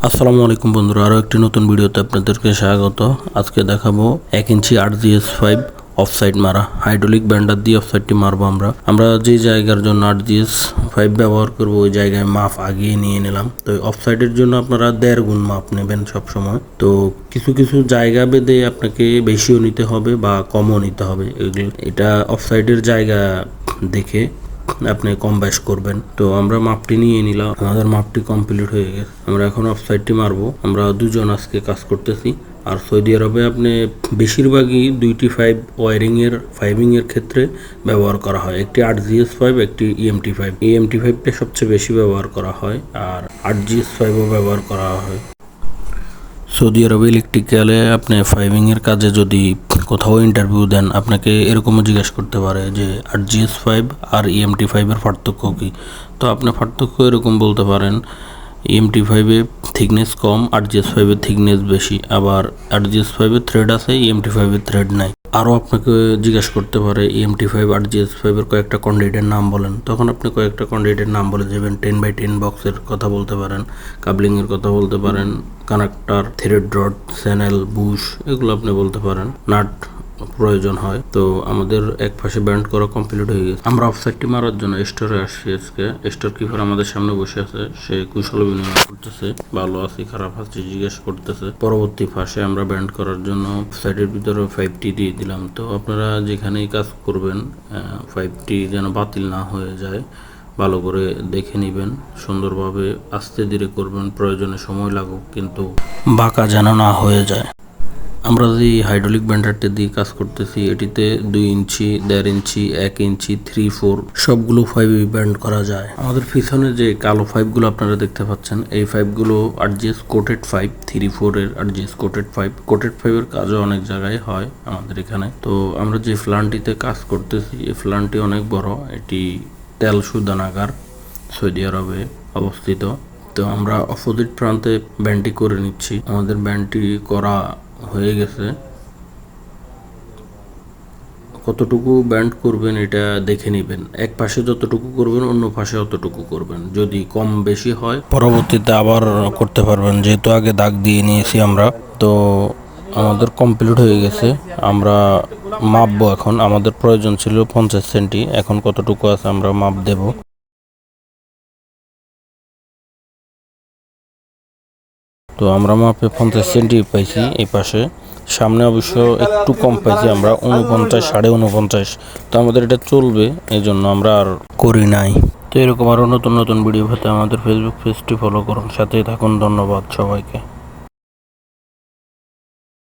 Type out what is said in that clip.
আসসালামু আলাইকুম বন্ধুরা, আরও একটি নতুন ভিডিওতে আপনাদেরকে স্বাগত। আজকে দেখাবো 1 ইঞ্চি RGS5 অফসাইড মারা হাইড্রোলিক ব্যান্ডার দিয়ে অফসাইডটি মারবো। আমরা যে জায়গার জন্য RGS5 ব্যবহার করব ওই জায়গায় মাপ আগিয়ে নিয়ে নিলাম। তো অফসাইডের জন্য আপনারা 1.5 গুণ মাপ নেবেন সবসময়। তো কিছু কিছু জায়গা বেঁধে আপনাকে বেশিও নিতে হবে বা কমও নিতে হবে। এটা অফসাইডের জায়গা দেখে আপনি কম বেশ করবেন। তো আমরা মাপটি নিয়ে নিলাম, আমাদের মাপটি কমপ্লিট হয়ে গেছে। আমরা এখন অফসাইডটি মারবো। আমরা দুজন আজকে কাজ করতেছি। আর সৌদি আরবে আপনি বেশিরভাগই 2টি ফাইভিং এর ক্ষেত্রে ব্যবহার করা হয়। একটি RGS5, একটি EMT5। EMT5টা সবচেয়ে বেশি ব্যবহার করা হয়, আর RGS5ও ব্যবহার করা হয়। সৌদি আরবে ইলেকট্রিক্যালে আপনি ফাইভিংয়ের কাজে যদি কোথাও ইন্টারভিউ দেন, আপনাকে এরকমও জিজ্ঞেস করতে পারে যে RGS5 আর EMT5-এর পার্থক্য কী। তো আপনি পার্থক্য এরকম বলতে পারেন, EMT5-এ থিকনেস কম, RGS5-এর থিকনেস বেশি। আবার RGS5-এর থ্রেড আছে, EMT5-এর থ্রেড নাই। আরও আপনাকে জিজ্ঞাসা করতে পারে EMT5 RGS5-এর কয়েকটা কন্ডিটের নাম বলেন। তখন আপনি কয়েকটা কন্ডিটের নাম বলে দেবেন। 10x10 বক্সের কথা বলতে পারেন, কাবলিংয়ের কথা বলতে পারেন, connector, thread rod, channel, Bush, এগুলো আপনি বলতে পারেন। নাট প্রয়োজন হয়। তো আমাদের এক পাশে ব্যান্ড করা কমপ্লিট হয়ে গেছে। আমরা অফসাইডটি মারার জন্য স্টোরে আসছি আজকে। স্টোর কিপার আমাদের সামনে বসে আছে, সে কুশল বিনিময় করতেছে, ভালো আছি খারাপ আছি জিজ্ঞেস করতেছে। পরবর্তী ফাঁসে আমরা ব্যান্ড করার জন্য অফসাইডের ভিতরে 5টি দিয়ে দিলাম। তো আপনারা যেখানেই কাজ করবেন 5টি যেন বাতিল না হয়ে যায়, ভালো করে দেখে নেবেন, সুন্দরভাবে আস্তে ধীরে করবেন, প্রয়োজনে সময় লাগুক কিন্তু বাঁকা যেন না হয়ে যায়। আমরা যে হাইড্রোলিক ব্যান্ডারটি দিয়ে কাজ করতেছি, এটিতে 2 ইঞ্চি, 1.5 ইঞ্চি, 1 ইঞ্চি, 3, 4 সবগুলো 5 ব্যান্ড করা যায়। আমাদের পিছনে যে কালো 5গুলো আপনারা দেখতে পাচ্ছেন, এই 5গুলো RGS কোটেড 5, 3, 4 এর RGS কোটেড 5। কোটেড 5-এর কাজও অনেক জায়গায় হয় আমাদের এখানে। তো আমরা যে প্ল্যান্টটিতে কাজ করতেছি, এই প্ল্যান্টটি অনেক বড়। এটি তেল শোধনাগার, সৌদি আরবে অবস্থিত। তো আমরা অপোজিট প্রান্তে ব্যান্ডটি করে নিচ্ছি। আমাদের ব্যান্ডটি করা হয়ে গেছে। কতটুকু ব্যান্ড করবেন এটা দেখে নেবেন। এক পাশে যতটুকু করবেন অন্য পাশে অতটুকু করবেন। যদি কম বেশি হয় পরবর্তীতে আবার করতে পারবেন, যেহেতু আগে দাগ দিয়ে নিয়েছি আমরা। তো আমাদের কমপ্লিট হয়ে গেছে। আমরা মাপবো এখন। আমাদের প্রয়োজন ছিল 50 সেন্টি, এখন কতটুকু আছে আমরা মাপ দেব। তো আমরা মাপে 50 সেন্টি পাইছি এই পাশে। সামনে অবশ্য একটু কম পাইছি আমরা, 49, 49.5। তো আমাদের এটা চলবে, এই জন্য আমরা আর করি নাই। তো এরকম আরও নতুন নতুন ভিডিও পেতে আমাদের ফেসবুক পেজটি ফলো করুন, সাথেই থাকুন। ধন্যবাদ সবাইকে।